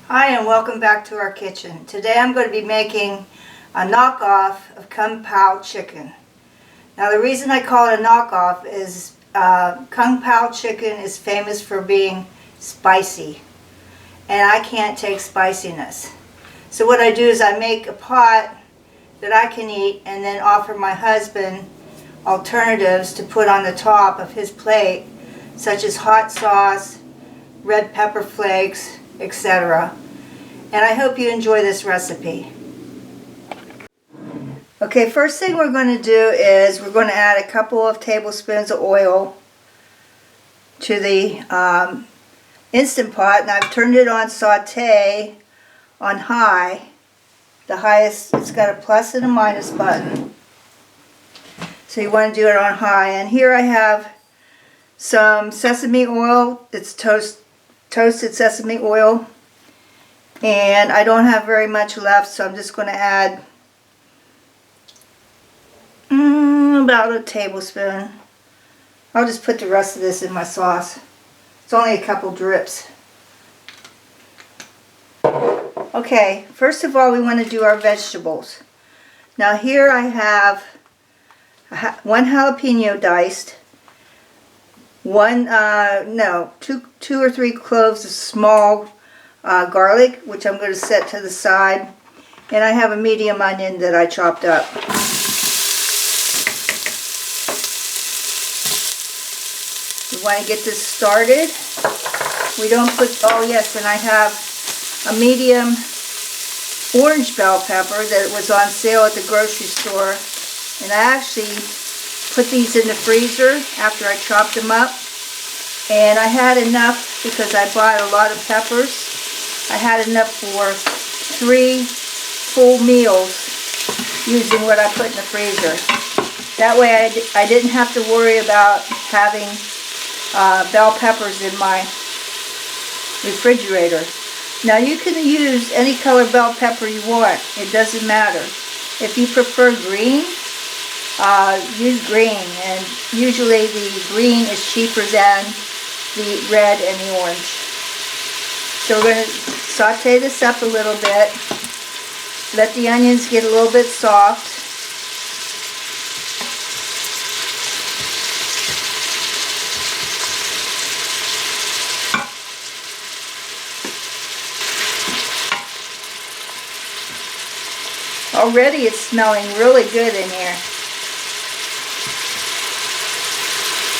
Hi and welcome back to our kitchen. Today I'm going to be making a knockoff of Kung Pao chicken. Now the reason I call it a knockoff is Kung Pao chicken is famous for being spicy, and I can't take spiciness. So what I do is I make a pot that I can eat and then offer my husband alternatives to put on the top of his plate, such as hot sauce, red pepper flakes, etc. And I hope you enjoy this recipe. Okay, first thing we're going to do is we're going to add a couple of tablespoons of oil to the Instant Pot, and I've turned it on saute on high. The highest, it's got a plus and a minus button. So you want to do it on high. And here I have some sesame oil. It's toasted sesame oil. And I don't have very much left, so I'm just going to add about a tablespoon. I'll just put the rest of this in my sauce. It's only a couple drips. Okay, first of all we want to do our vegetables. Now here I have one jalapeno diced, two or three cloves of small garlic, which I'm going to set to the side, and I have a medium onion that I chopped up. We want to get this started. We don't put, oh yes, and I have a medium orange bell pepper that was on sale at the grocery store, and I actually put these in the freezer after I chopped them up, and I had enough because I bought a lot of peppers. I had enough for 3 full meals using what I put in the freezer. That way I didn't have to worry about having bell peppers in my refrigerator. Now you can use any color bell pepper you want. It doesn't matter. If you prefer green, use green. And usually the green is cheaper than the red and the orange. So we're going to saute this up a little bit. Let the onions get a little bit soft. Already it's smelling really good in here.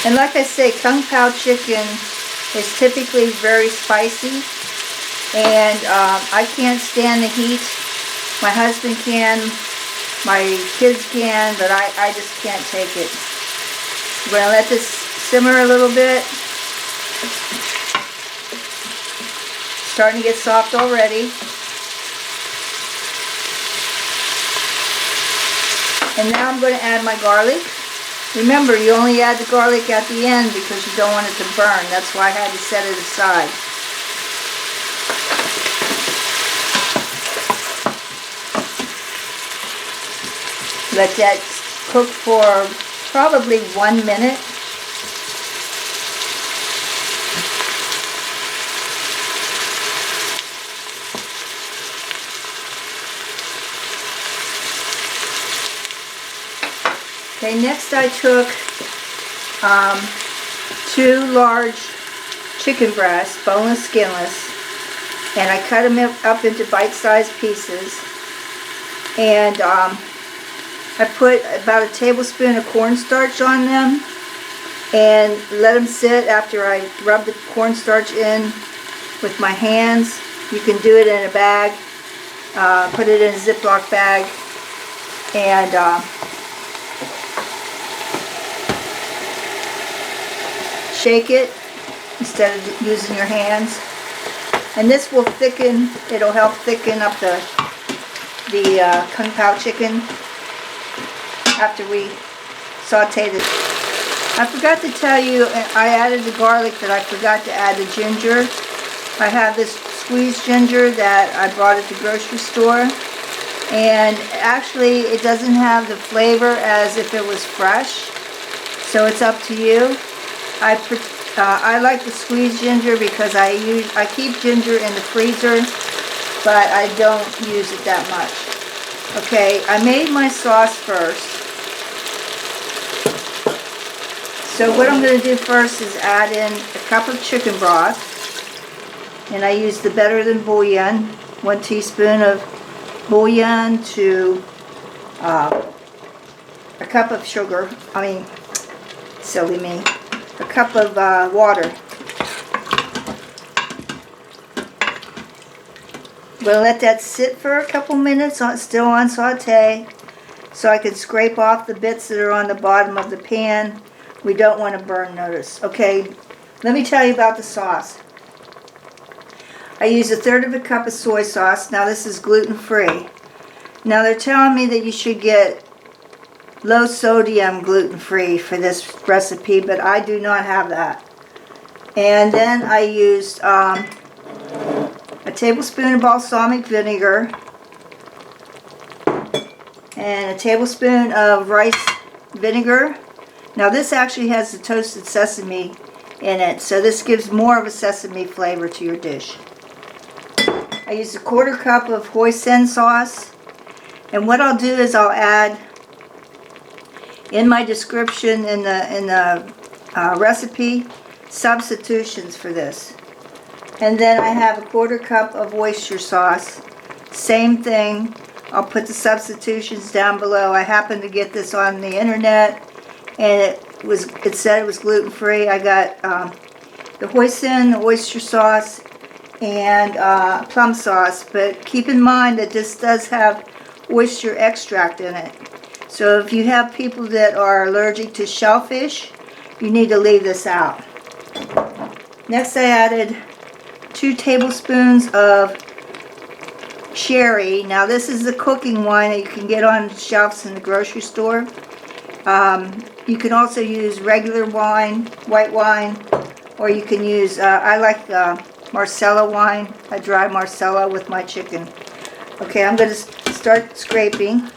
And like I say, Kung Pao chicken is typically very spicy. And I can't stand the heat. My husband can, my kids can, but I just can't take it. We're going to let this simmer a little bit. Starting to get soft already. And now I'm going to add my garlic. Remember, you only add the garlic at the end because you don't want it to burn. That's why I had to set it aside. Let that cook for probably 1 minute. Okay, next I took 2 large chicken breasts, boneless, skinless, and I cut them up into bite-sized pieces. And I put about a tablespoon of cornstarch on them and let them sit after I rub the cornstarch in with my hands. You can do it in a bag, put it in a Ziploc bag, and shake it instead of using your hands. And this will thicken, it'll help thicken up the Kung Pao chicken after we sauteed it. I forgot to tell you, I added the garlic, but I forgot to add the ginger. I have this squeezed ginger that I bought at the grocery store, and actually it doesn't have the flavor as if it was fresh, so it's up to you. I like the squeezed ginger because I keep ginger in the freezer but I don't use it that much. Okay, I made my sauce first. So what I'm going to do first is add in a cup of chicken broth. And I use the Better Than bouillon, 1 teaspoon of bouillon to a cup of sugar, silly me, a cup of water. We'll let that sit for a couple minutes, still on saute, so I can scrape off the bits that are on the bottom of the pan. We don't want to burn, notice. Okay, let me tell you about the sauce. I use 1/3 cup of soy sauce. Now this is gluten-free. Now they're telling me that you should get low sodium gluten-free for this recipe, but I do not have that. And then I used a tablespoon of balsamic vinegar and a tablespoon of rice vinegar. Now this actually has the toasted sesame in it, so this gives more of a sesame flavor to your dish. I used 1/4 cup of hoisin sauce, and what I'll do is I'll add in my description in the recipe substitutions for this. And then I have 1/4 cup of oyster sauce. Same thing. I'll put the substitutions down below. I happened to get this on the internet, and it said it was gluten-free. I got the hoisin, the oyster sauce, and plum sauce, but keep in mind that this does have oyster extract in it. So if you have people that are allergic to shellfish, you need to leave this out. Next I added 2 tablespoons of sherry. Now this is the cooking wine that you can get on shelves in the grocery store. You can also use regular wine, white wine, or you can use, I like Marcella wine. I dry Marcella with my chicken. Okay, I'm going to start scraping.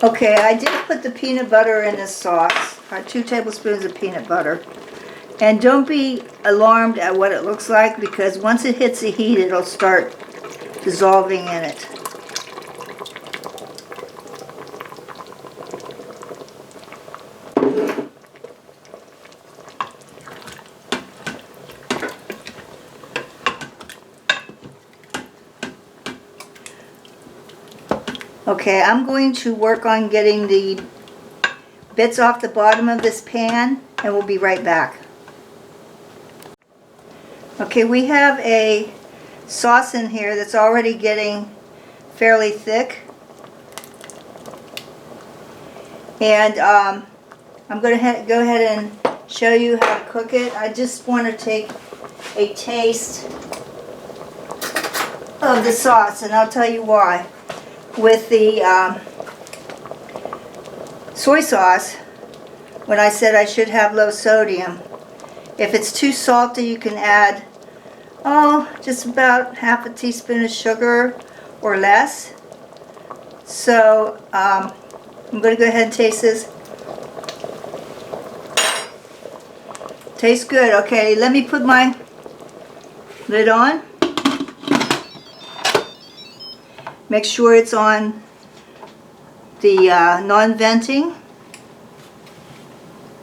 Okay, I did put the peanut butter in this sauce, 2 tablespoons of peanut butter. And don't be alarmed at what it looks like, because once it hits the heat, it'll start dissolving in it. Okay, I'm going to work on getting the bits off the bottom of this pan, and we'll be right back. Okay, we have a sauce in here that's already getting fairly thick. And I'm going to go ahead and show you how to cook it. I just want to take a taste of the sauce, and I'll tell you why. With the soy sauce, when I said I should have low sodium, if it's too salty, you can add, just about half a teaspoon of sugar or less. So I'm going to go ahead and taste this. Tastes good. Okay, let me put my lid on. Make sure it's on the non-venting.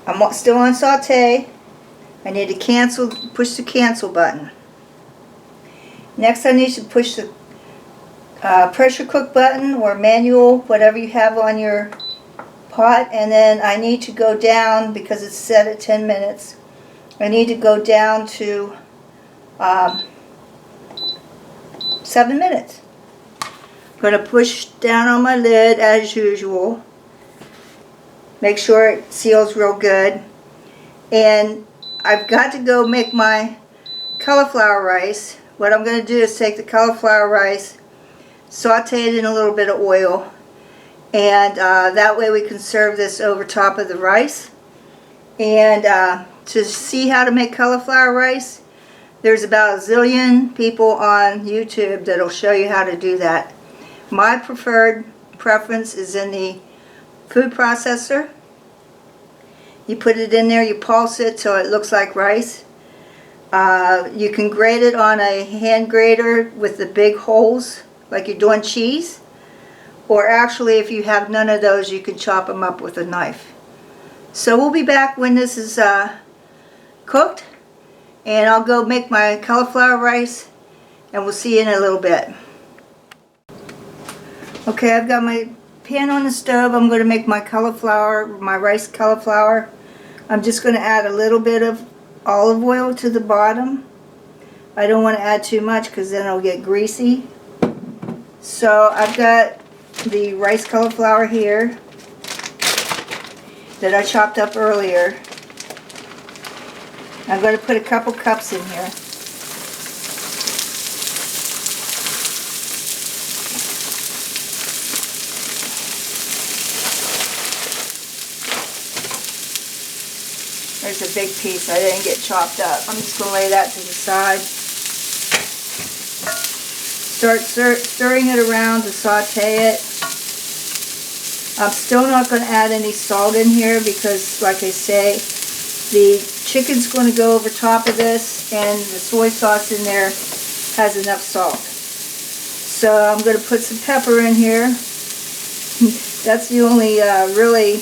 I'm still on saute. I need to push the cancel button. Next I need to push the pressure cook button or manual, whatever you have on your pot, and then I need to go down, because it's set at 10 minutes, I need to go down to 7 minutes. I'm going to push down on my lid as usual. Make sure it seals real good. And I've got to go make my cauliflower rice. What I'm going to do is take the cauliflower rice, saute it in a little bit of oil, and that way we can serve this over top of the rice. And to see how to make cauliflower rice, there's about a zillion people on YouTube that'll show you how to do that. My preference is in the food processor. You put it in there, you pulse it till it looks like rice. You can grate it on a hand grater with the big holes like you're doing cheese. Or actually, if you have none of those, you can chop them up with a knife. So we'll be back when this is cooked. And I'll go make my cauliflower rice. And we'll see you in a little bit. Okay, I've got my pan on the stove. I'm going to make my cauliflower, my rice cauliflower. I'm just going to add a little bit of olive oil to the bottom. I don't want to add too much because then it'll get greasy. So I've got the rice cauliflower here that I chopped up earlier. I'm going to put a couple cups in here. There's a big piece I didn't get chopped up. I'm just going to lay that to the side. Start stirring it around to saute it. I'm still not going to add any salt in here because, like I say, the chicken's going to go over top of this and the soy sauce in there has enough salt. So I'm going to put some pepper in here. That's the only really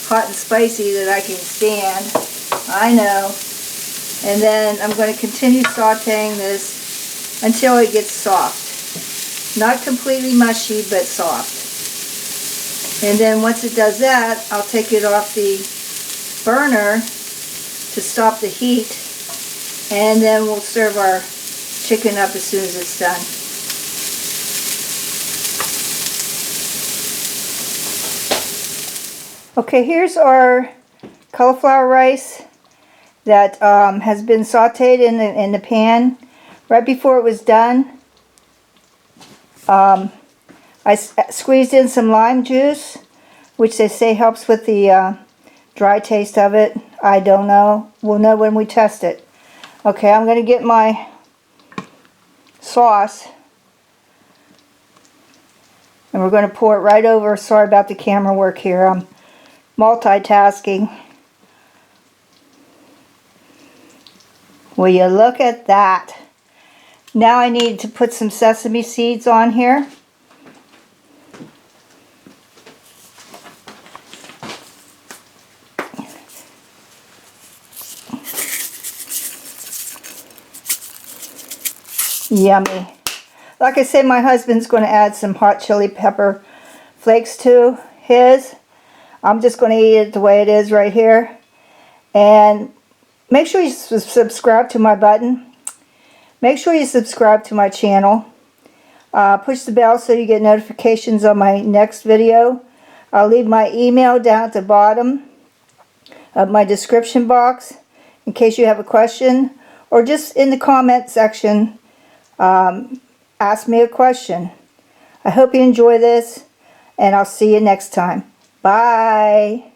hot and spicy that I can stand. I know. And then I'm going to continue sauteing this until it gets soft. Not completely mushy, but soft. And then once it does that, I'll take it off the burner to stop the heat. And then we'll serve our chicken up as soon as it's done. Okay, here's our cauliflower rice that has been sauteed in the pan. Right before it was done, I squeezed in some lime juice, which they say helps with the dry taste of it. I don't know. We'll know when we test it. Okay, I'm going to get my sauce, and we're going to pour it right over. Sorry about the camera work here. I'm multitasking. Will you look at that? Now I need to put some sesame seeds on here. Yummy. Like I said, my husband's going to add some hot chili pepper flakes to his. I'm just going to eat it the way it is right here. And make sure you subscribe to my button. Make sure you subscribe to my channel. Push the bell so you get notifications on my next video. I'll leave my email down at the bottom of my description box in case you have a question. Or just in the comment section, ask me a question. I hope you enjoy this, and I'll see you next time. Bye.